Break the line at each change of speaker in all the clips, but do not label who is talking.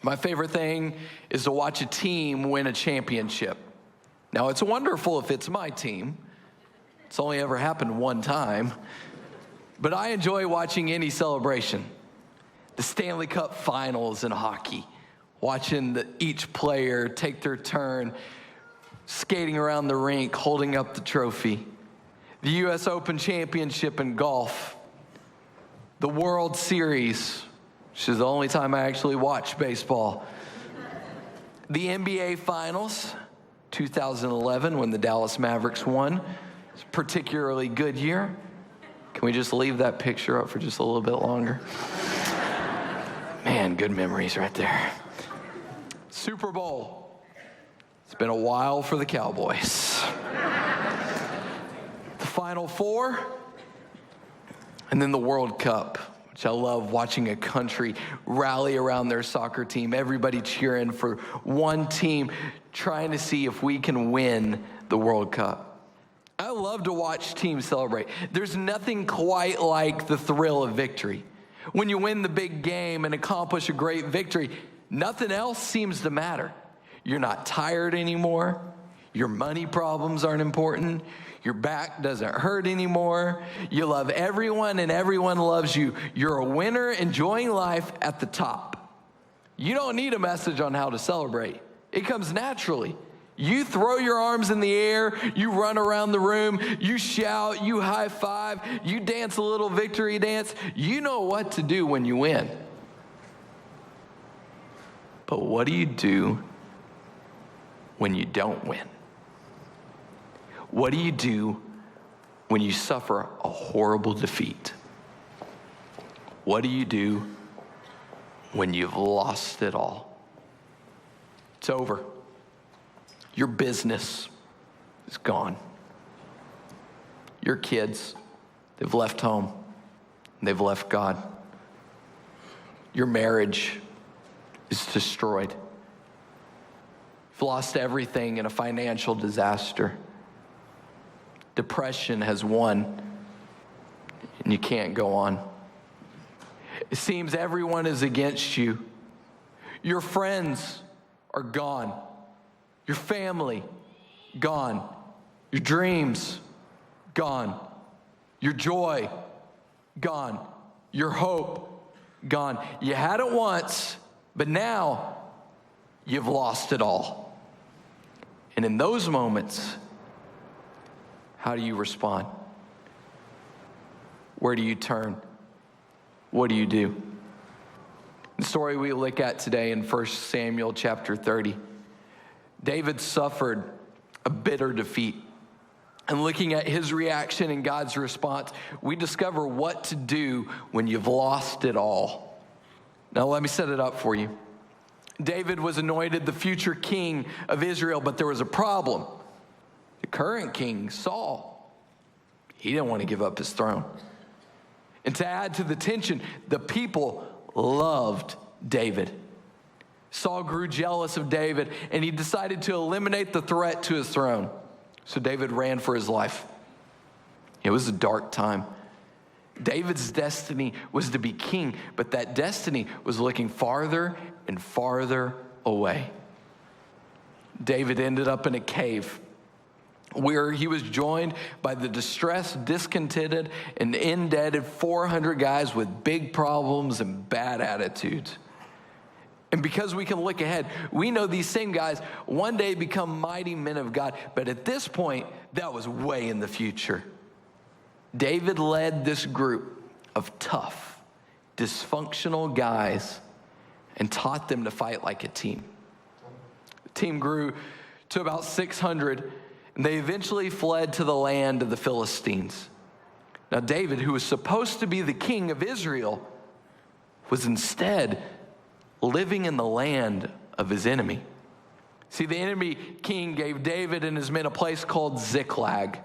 My favorite thing is to watch a team win a championship. Now, it's wonderful if it's my team. It's only ever happened one time. But I enjoy watching any celebration. The Stanley Cup Finals in hockey, watching each player take their turn, skating around the rink, holding up the trophy. The U.S. Open Championship in golf. The World Series, which is the only time I actually watch baseball. The NBA Finals, 2011, when the Dallas Mavericks won. It's a particularly good year. Can we just leave that picture up for just a little bit longer? Man, good memories right there. Super Bowl. It's been a while for the Cowboys. The Final Four. And then the World Cup, which I love watching a country rally around their soccer team, everybody cheering for one team, trying to see if we can win the World Cup. I love to watch teams celebrate. There's nothing quite like the thrill of victory. When you win the big game and accomplish a great victory, nothing else seems to matter. You're not tired anymore. Your money problems aren't important. Your back doesn't hurt anymore. You love everyone and everyone loves you. You're a winner enjoying life at the top. You don't need a message on how to celebrate. It comes naturally. You throw your arms in the air, you run around the room, you shout, you high five, you dance a little victory dance. You know what to do when you win. But what do you do when you don't win? What do you do when you suffer a horrible defeat? What do you do when you've lost it all? It's over. Your business is gone. Your kids, they've left home. They've left God. Your marriage is destroyed. You've lost everything in a financial disaster. Depression has won, and you can't go on. It seems everyone is against you. Your friends are gone. Your family, gone. Your dreams, gone. Your joy, gone. Your hope, gone. You had it once, but now you've lost it all. And in those moments, how do you respond? Where do you turn? What do you do? The story we look at today in 1 Samuel chapter 30, David suffered a bitter defeat. And looking at his reaction and God's response, we discover what to do when you've lost it all. Now let me set it up for you. David was anointed the future king of Israel, but there was a problem. The current king, Saul, he didn't want to give up his throne. And to add to the tension, the people loved David. Saul grew jealous of David, and he decided to eliminate the threat to his throne. So David ran for his life. It was a dark time. David's destiny was to be king, but that destiny was looking farther and farther away. David ended up in a cave where he was joined by the distressed, discontented, and indebted 400 guys with big problems and bad attitudes. And because we can look ahead, we know these same guys one day become mighty men of God. But at this point, that was way in the future. David led this group of tough, dysfunctional guys and taught them to fight like a team. The team grew to about 600, and they eventually fled to the land of the Philistines. Now, David, who was supposed to be the king of Israel, was instead living in the land of his enemy. See, the enemy king gave David and his men a place called Ziklag,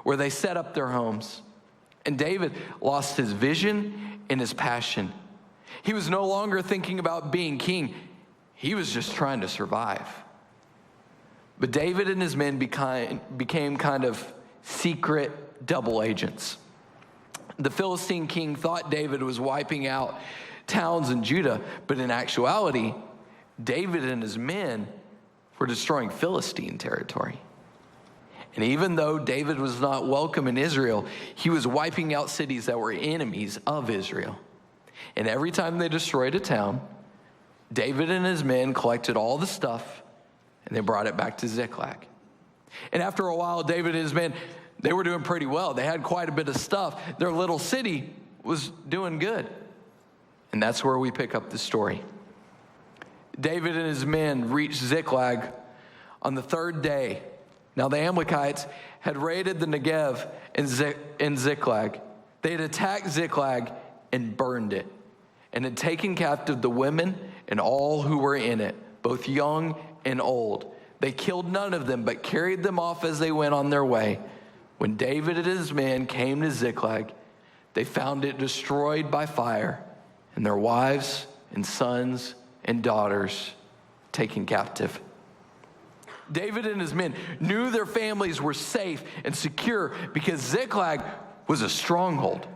where they set up their homes. And David lost his vision and his passion. He was no longer thinking about being king. He was just trying to survive. But David and his men became kind of secret double agents. The Philistine king thought David was wiping out towns in Judah, but in actuality, David and his men were destroying Philistine territory. And even though David was not welcome in Israel, he was wiping out cities that were enemies of Israel. And every time they destroyed a town, David and his men collected all the stuff and they brought it back to Ziklag. And after a while, David and his men, they were doing pretty well. They had quite a bit of stuff. Their little city was doing good. And that's where we pick up the story. David and his men reached Ziklag on the third day. Now the Amalekites had raided the Negev in Ziklag. They had attacked Ziklag and burned it, and had taken captive the women and all who were in it, both young and old. They killed none of them, but carried them off as they went on their way. When David and his men came to Ziklag, they found it destroyed by fire, and their wives and sons and daughters taken captive. David and his men knew their families were safe and secure because Ziklag was a stronghold.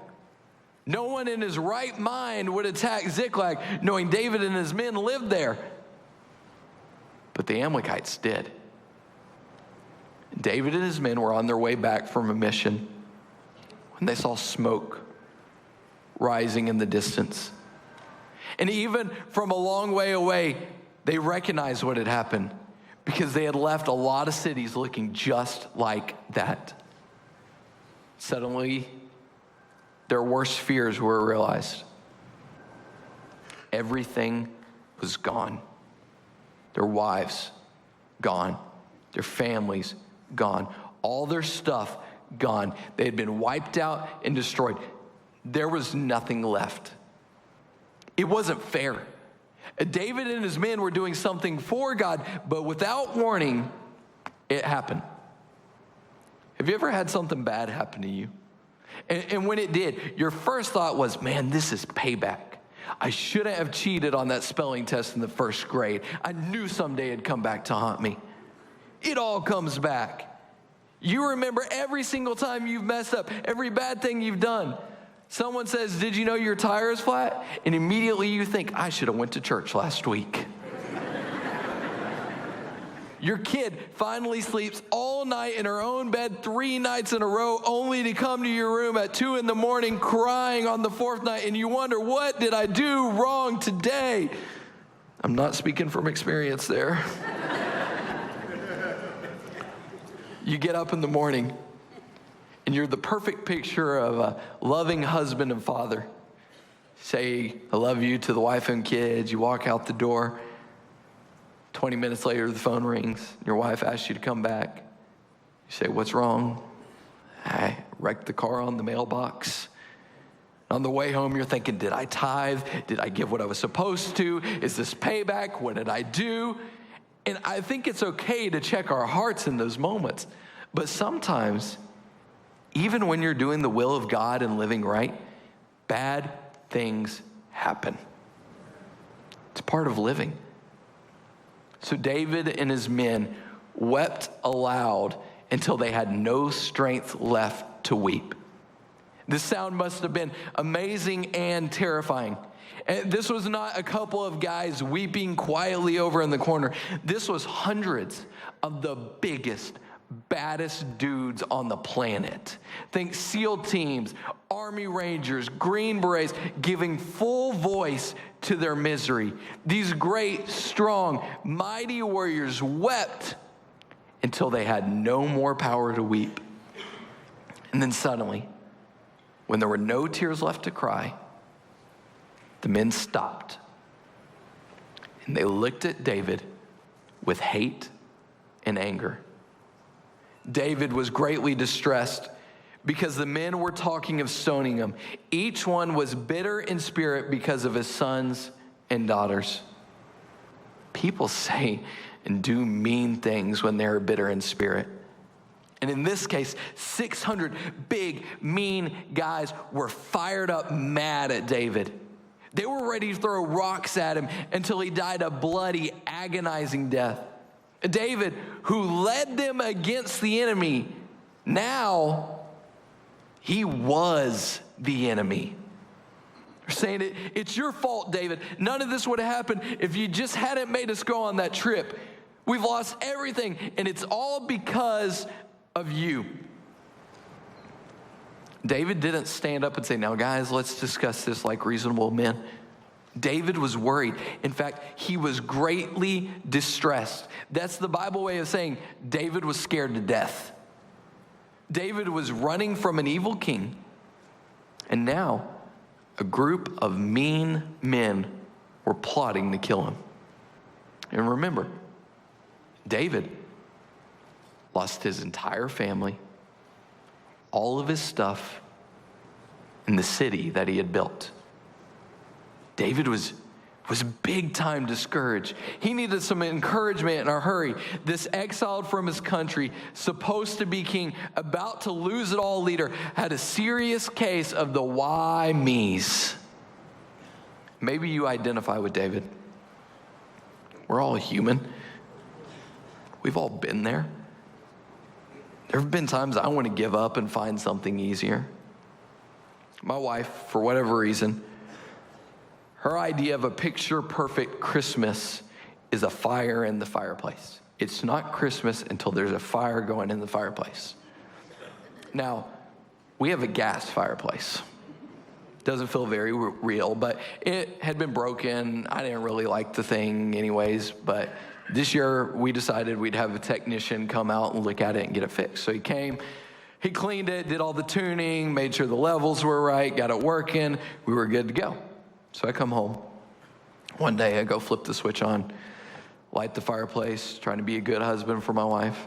No one in his right mind would attack Ziklag knowing David and his men lived there. But the Amalekites did. David and his men were on their way back from a mission when they saw smoke rising in the distance. And even from a long way away, they recognized what had happened because they had left a lot of cities looking just like that. Suddenly, their worst fears were realized. Everything was gone. Their wives, gone. Their families, gone. All their stuff, gone. They had been wiped out and destroyed. There was nothing left. It wasn't fair. David and his men were doing something for God, but without warning, it happened. Have you ever had something bad happen to you? And when it did, your first thought was, man, this is payback. I shouldn't have cheated on that spelling test in the first grade. I knew someday it'd come back to haunt me. It all comes back. You remember every single time you've messed up, every bad thing you've done. Someone says, did you know your tire is flat? And immediately you think, I should have went to church last week. Your kid finally sleeps all night in her own bed 3 nights in a row, only to come to your room at 2 a.m. crying on the 4th night, and you wonder, what did I do wrong today? I'm not speaking from experience there. You get up in the morning, and you're the perfect picture of a loving husband and father. Say, I love you to the wife and kids. You walk out the door. 20 minutes later, the phone rings. Your wife asks you to come back. You say, what's wrong? I wrecked the car on the mailbox. On the way home, you're thinking, did I tithe? Did I give what I was supposed to? Is this payback? What did I do? And I think it's okay to check our hearts in those moments. But sometimes, even when you're doing the will of God and living right, bad things happen. It's part of living. So David and his men wept aloud until they had no strength left to weep. This sound must have been amazing and terrifying. And this was not a couple of guys weeping quietly over in the corner. This was hundreds of the biggest, baddest dudes on the planet. Think SEAL teams, Army Rangers, Green Berets, giving full voice to their misery. These great, strong, mighty warriors wept until they had no more power to weep. And then suddenly, when there were no tears left to cry, the men stopped. And they looked at David with hate and anger. David was greatly distressed because the men were talking of stoning him. Each one was bitter in spirit because of his sons and daughters. People say and do mean things when they're bitter in spirit. And in this case, 600 big, mean guys were fired up mad at David. They were ready to throw rocks at him until he died a bloody, agonizing death. David, who led them against the enemy, now he was the enemy. They're saying, it's your fault, David. None of this would have happened if you just hadn't made us go on that trip. We've lost everything, and it's all because of you. David didn't stand up and say, now guys, let's discuss this like reasonable men. David was worried. In fact, he was greatly distressed. That's the Bible way of saying David was scared to death. David was running from an evil king, and now a group of mean men were plotting to kill him. And remember, David lost his entire family, all of his stuff, in the city that he had built. David was big time discouraged. He needed some encouragement in a hurry. This exiled from his country, supposed to be king, about to lose it all leader, had a serious case of the why me's. Maybe you identify with David. We're all human. We've all been there. There have been times I want to give up and find something easier. My wife, for whatever reason, her idea of a picture-perfect Christmas is a fire in the fireplace. It's not Christmas until there's a fire going in the fireplace. Now, we have a gas fireplace. Doesn't feel very real, but it had been broken. I didn't really like the thing anyways, but this year we decided we'd have a technician come out and look at it and get it fixed. So he came, he cleaned it, did all the tuning, made sure the levels were right, got it working. We were good to go. So I come home. One day I go flip the switch on, light the fireplace, trying to be a good husband for my wife.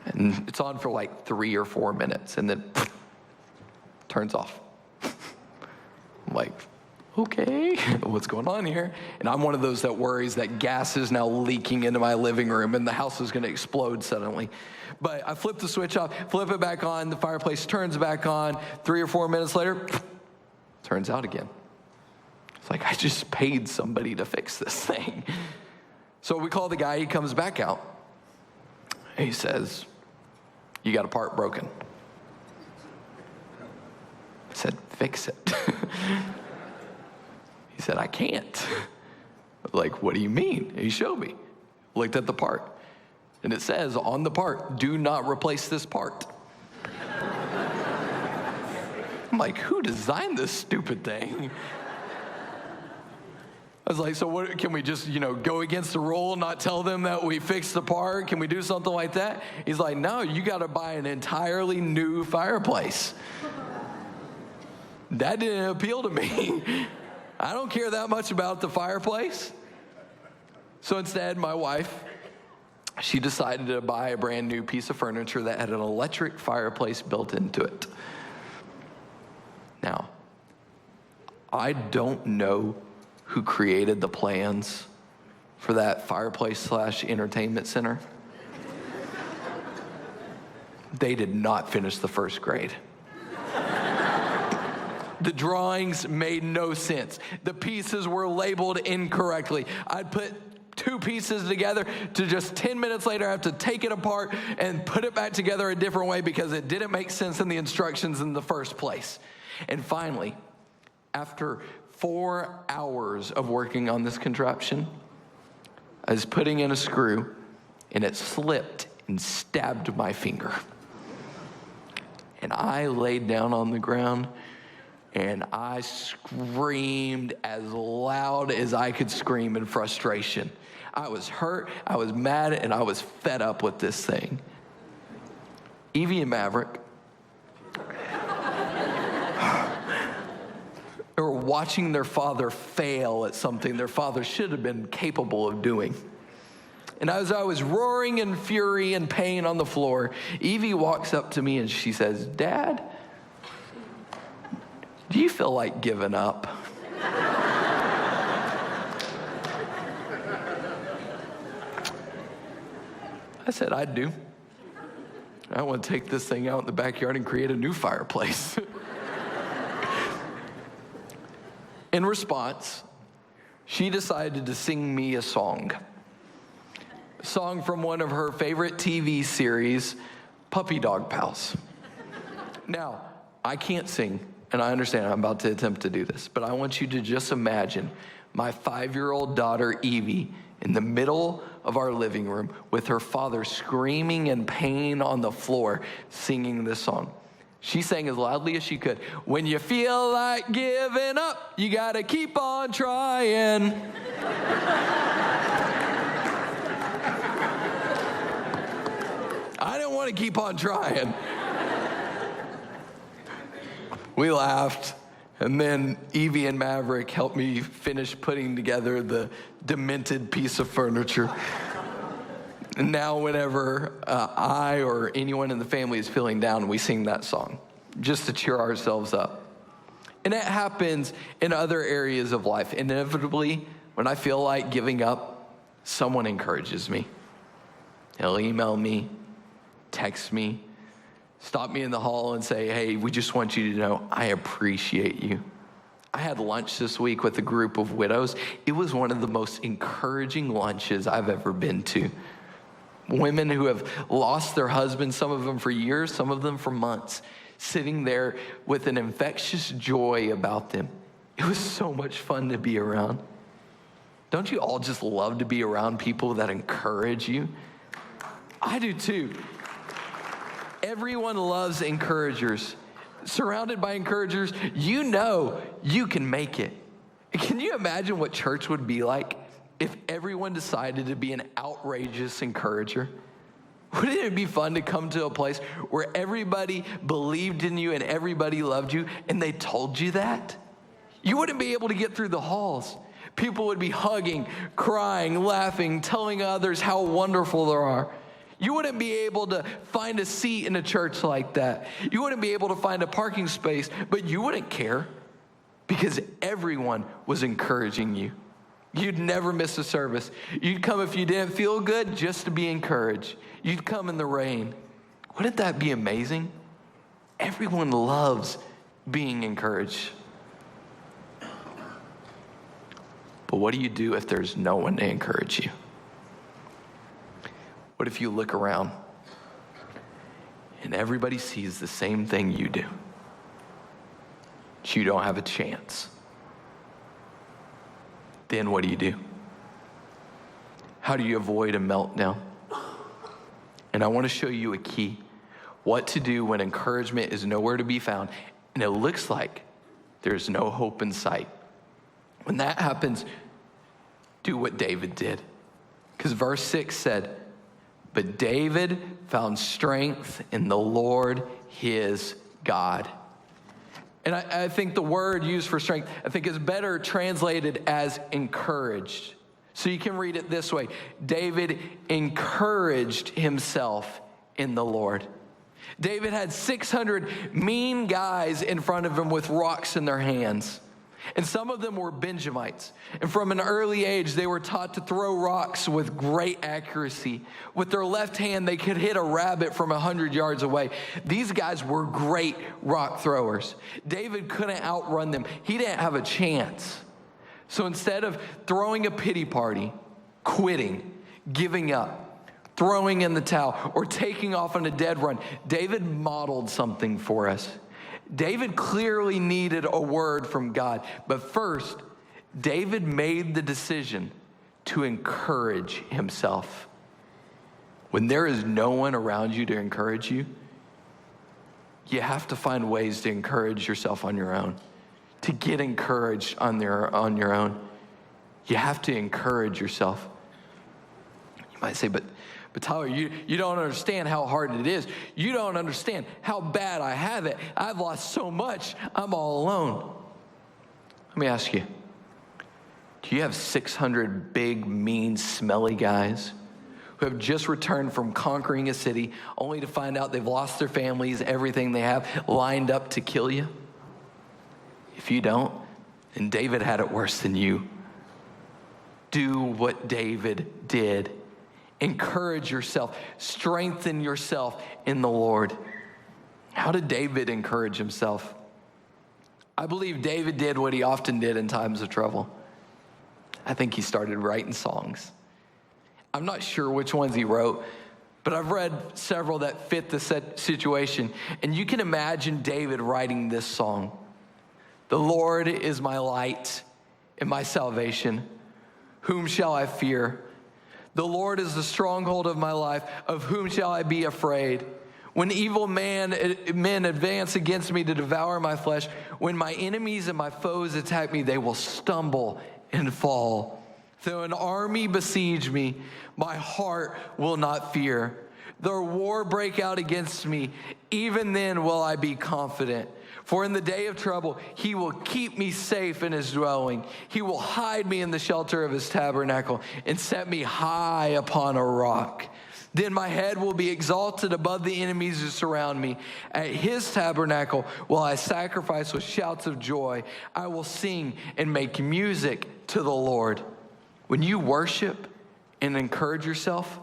And it's on for like 3 or 4 minutes, and then turns off. I'm like, okay, what's going on here? And I'm one of those that worries that gas is now leaking into my living room and the house is going to explode suddenly. But I flip the switch off, flip it back on, the fireplace turns back on. 3 or 4 minutes later, turns out again. It's like, I just paid somebody to fix this thing. So we call the guy, he comes back out. He says, you got a part broken. I said, fix it. He said, I can't. Like, what do you mean? He showed me. Looked at the part. And it says on the part, do not replace this part. I'm like, who designed this stupid thing? I was like, so what, can we just, go against the rule, not tell them that we fixed the part? Can we do something like that? He's like, no, you got to buy an entirely new fireplace. That didn't appeal to me. I don't care that much about the fireplace. So instead, my wife, she decided to buy a brand new piece of furniture that had an electric fireplace built into it. Now, I don't know who created the plans for that fireplace/entertainment center. They did not finish the first grade. The drawings made no sense. The pieces were labeled incorrectly. I'd put 2 pieces together to just 10 minutes later I have to take it apart and put it back together a different way because it didn't make sense in the instructions in the first place. And finally, after 4 hours of working on this contraption, I was putting in a screw and it slipped and stabbed my finger. And I laid down on the ground and I screamed as loud as I could scream in frustration. I was hurt, I was mad, and I was fed up with this thing. Evie and Maverick were watching their father fail at something their father should have been capable of doing. And as I was roaring in fury and pain on the floor, Evie walks up to me and she says, Dad, do you feel like giving up? I said, I do. I want to take this thing out in the backyard and create a new fireplace. In response, she decided to sing me a song from one of her favorite TV series, Puppy Dog Pals. Now, I can't sing, and I understand I'm about to attempt to do this, but I want you to just imagine my 5-year-old daughter, Evie, in the middle of our living room with her father screaming in pain on the floor, singing this song. She sang as loudly as she could. When you feel like giving up, you gotta keep on trying. I didn't want to keep on trying. We laughed, and then Evie and Maverick helped me finish putting together the demented piece of furniture. And now whenever I or anyone in the family is feeling down, we sing that song just to cheer ourselves up. And it happens in other areas of life. Inevitably, when I feel like giving up, someone encourages me. They'll email me, text me, stop me in the hall and say, hey, we just want you to know I appreciate you. I had lunch this week with a group of widows. It was one of the most encouraging lunches I've ever been to. Women who have lost their husbands, some of them for years, some of them for months, sitting there with an infectious joy about them. It was so much fun to be around. Don't you all just love to be around people that encourage you? I do too. Everyone loves encouragers. Surrounded by encouragers, you know you can make it. Can you imagine what church would be like if everyone decided to be an outrageous encourager? Wouldn't it be fun to come to a place where everybody believed in you and everybody loved you and they told you that? You wouldn't be able to get through the halls. People would be hugging, crying, laughing, telling others how wonderful they are. You wouldn't be able to find a seat in a church like that. You wouldn't be able to find a parking space, but you wouldn't care because everyone was encouraging you. You'd never miss a service. You'd come if you didn't feel good just to be encouraged. You'd come in the rain. Wouldn't that be amazing? Everyone loves being encouraged. But what do you do if there's no one to encourage you? What if you look around and everybody sees the same thing you do? But you don't have a chance. Then what do? How do you avoid a meltdown? And I want to show you a key. What to do when encouragement is nowhere to be found and it looks like there's no hope in sight. When that happens, do what David did. Because verse 6 said, but David found strength in the Lord his God. And I think the word used for strength, I think is better translated as encouraged. So you can read it this way. David encouraged himself in the Lord. David had 600 mean guys in front of him with rocks in their hands. And some of them were Benjamites. And from an early age, they were taught to throw rocks with great accuracy. With their left hand, they could hit a rabbit from 100 yards away. These guys were great rock throwers. David couldn't outrun them. He didn't have a chance. So instead of throwing a pity party, quitting, giving up, throwing in the towel, or taking off on a dead run, David modeled something for us. David clearly needed a word from God, but first, David made the decision to encourage himself. When there is no one around you to encourage you, you have to find ways to encourage yourself on your own, to get encouraged on your own. You have to encourage yourself. You might say, but Tyler, you don't understand how hard it is. You don't understand how bad I have it. I've lost so much. I'm all alone. Let me ask you, do you have 600 big, mean, smelly guys who have just returned from conquering a city only to find out they've lost their families, everything they have, lined up to kill you? If you don't, then David had it worse than you. Do what David did. Encourage yourself. Strengthen yourself in the Lord. How did David encourage himself? I believe David did what he often did in times of trouble. I think he started writing songs. I'm not sure which ones he wrote, but I've read several that fit the situation. And you can imagine David writing this song. The Lord is my light and my salvation. Whom shall I fear? The Lord is the stronghold of my life. Of whom shall I be afraid? When evil men advance against me to devour my flesh, when my enemies and my foes attack me, they will stumble and fall. Though an army besiege me, my heart will not fear. Though war break out against me, even then will I be confident. For in the day of trouble, he will keep me safe in his dwelling. He will hide me in the shelter of his tabernacle and set me high upon a rock. Then my head will be exalted above the enemies who surround me. At his tabernacle will I sacrifice with shouts of joy. I will sing and make music to the Lord. When you worship and encourage yourself,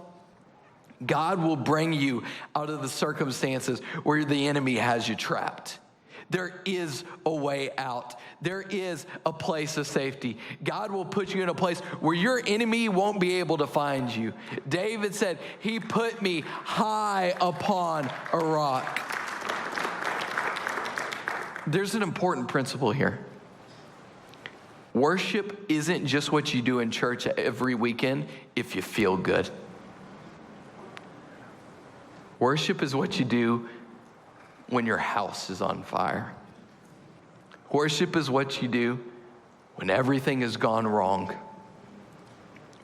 God will bring you out of the circumstances where the enemy has you trapped. There is a way out. There is a place of safety. God will put you in a place where your enemy won't be able to find you. David said, he put me high upon a rock. There's an important principle here. Worship isn't just what you do in church every weekend if you feel good. Worship is what you do when your house is on fire. Worship is what you do when everything has gone wrong.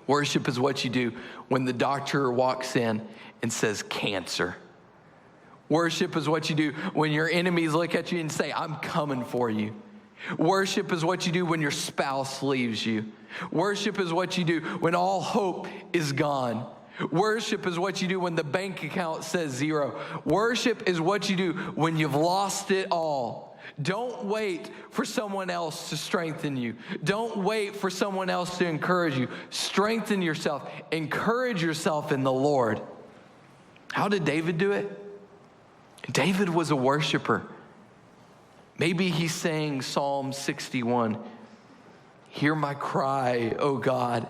Worship is what you do when the doctor walks in and says cancer. Worship is what you do when your enemies look at you and say, I'm coming for you. Worship is what you do when your spouse leaves you. Worship is what you do when all hope is gone. Worship is what you do when the bank account says zero. Worship is what you do when you've lost it all. Don't wait for someone else to strengthen you. Don't wait for someone else to encourage you. Strengthen yourself. Encourage yourself in the Lord. How did David do it? David was a worshiper. Maybe he sang Psalm 61. Hear my cry, O God.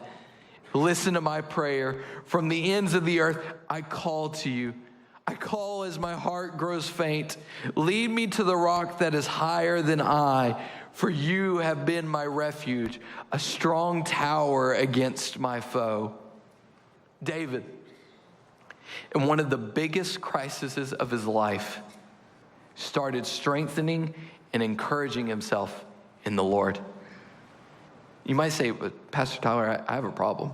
Listen to my prayer. From the ends of the earth, I call to you. I call as my heart grows faint. Lead me to the rock that is higher than I, for you have been my refuge, a strong tower against my foe. David, in one of the biggest crises of his life, started strengthening and encouraging himself in the Lord. You might say, but Pastor Tyler, I have a problem.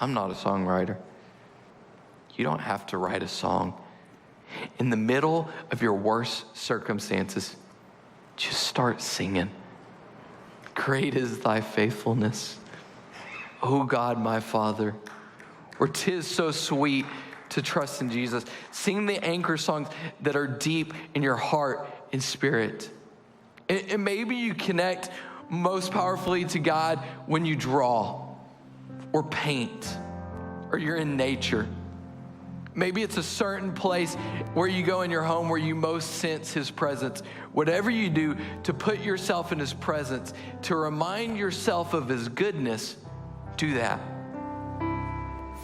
I'm not a songwriter. You don't have to write a song. In the middle of your worst circumstances, just start singing. Great is thy faithfulness, O God, my Father. For 'tis so sweet to trust in Jesus. Sing the anchor songs that are deep in your heart and spirit. And maybe you connect most powerfully to God when you draw or paint or you're in nature. Maybe it's a certain place where you go in your home where you most sense his presence. Whatever you do to put yourself in his presence, to remind yourself of his goodness, do that.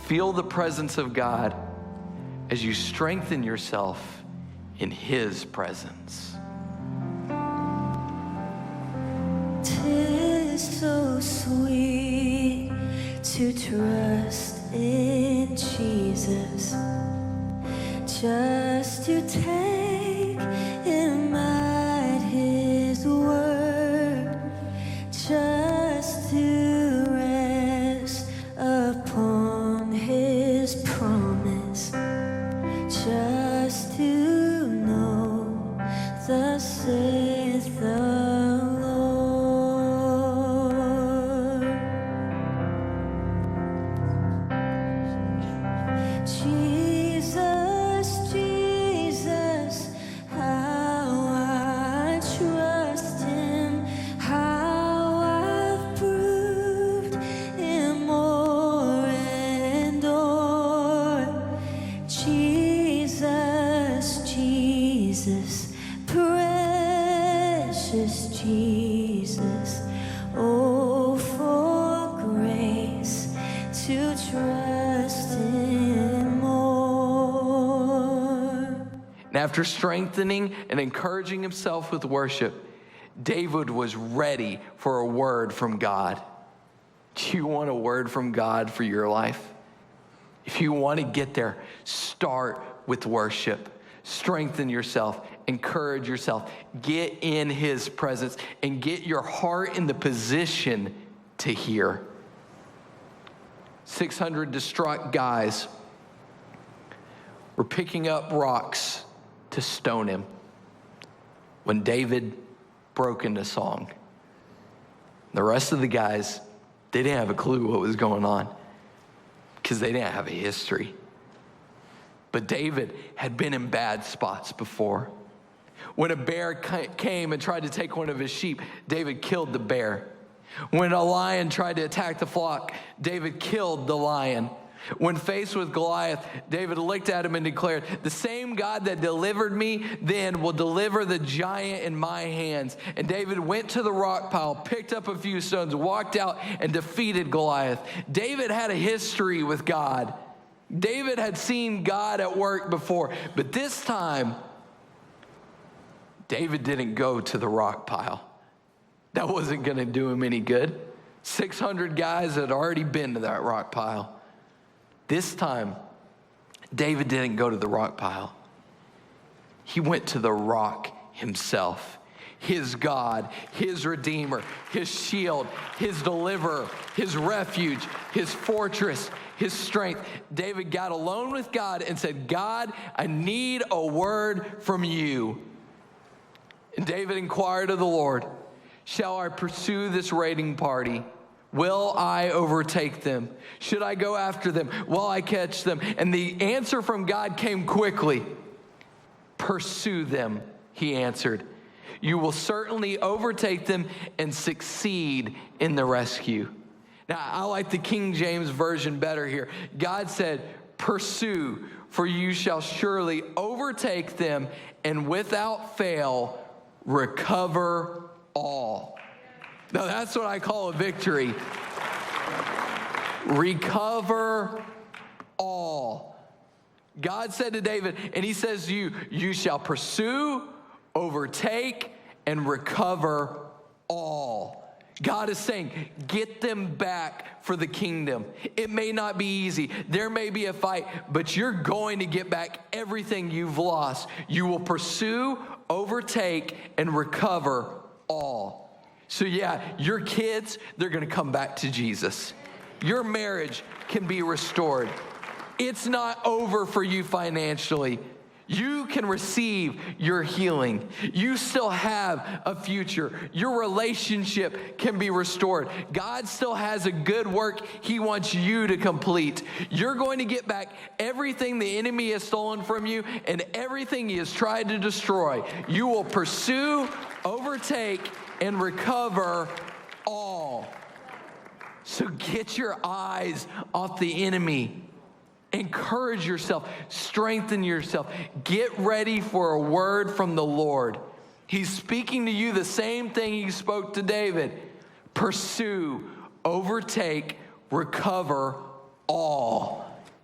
Feel the presence of God as you strengthen yourself in his presence.
'Tis so sweet to trust in Jesus, just to take him at his word, just to rest upon his promise, just to know thus saith the Jesus, Jesus, how I trust him, how I've proved him more and more. Jesus, Jesus, precious Jesus, oh, for grace to trust him more.
And after strengthening and encouraging himself with worship, David was ready for a word from God. Do you want a word from God for your life? If you want to get there, start with worship. Strengthen yourself. Encourage yourself. Get in his presence and get your heart in the position to hear. 600 distraught guys were picking up rocks to stone him when David broke into song. The rest of the guys, they didn't have a clue what was going on because they didn't have a history. But David had been in bad spots before. When a bear came and tried to take one of his sheep, David killed the bear. When a lion tried to attack the flock, David killed the lion. When faced with Goliath, David looked at him and declared, "The same God that delivered me then will deliver the giant in my hands." And David went to the rock pile, picked up a few stones, walked out, and defeated Goliath. David had a history with God. David had seen God at work before, but this time, David didn't go to the rock pile. That wasn't going to do him any good. 600 guys had already been to that rock pile. This time, David didn't go to the rock pile. He went to the rock himself. His God, his Redeemer, his shield, his deliverer, his refuge, his fortress, his strength. David got alone with God and said, "God, I need a word from you." And David inquired of the Lord, "Shall I pursue this raiding party? Will I overtake them? Should I go after them? Will I catch them?" And the answer from God came quickly. "Pursue them," he answered. "You will certainly overtake them and succeed in the rescue." Now, I like the King James Version better here. God said, "Pursue, for you shall surely overtake them and without fail recover all." Now, that's what I call a victory. Recover all. God said to David, and he says to you, you shall pursue, overtake, and recover all. God is saying, get them back for the kingdom. It may not be easy. There may be a fight, but you're going to get back everything you've lost. You will pursue, overtake, and recover all. So yeah, your kids, they're going to come back to Jesus. Your marriage can be restored. It's not over for you financially. You can receive your healing. You still have a future. Your relationship can be restored. God still has a good work he wants you to complete. You're going to get back everything the enemy has stolen from you and everything he has tried to destroy. You will pursue, overtake, and recover all. So get your eyes off the enemy. Encourage yourself, strengthen yourself, get ready for a word from the Lord. He's speaking to you the same thing he spoke to David. Pursue, overtake, recover all.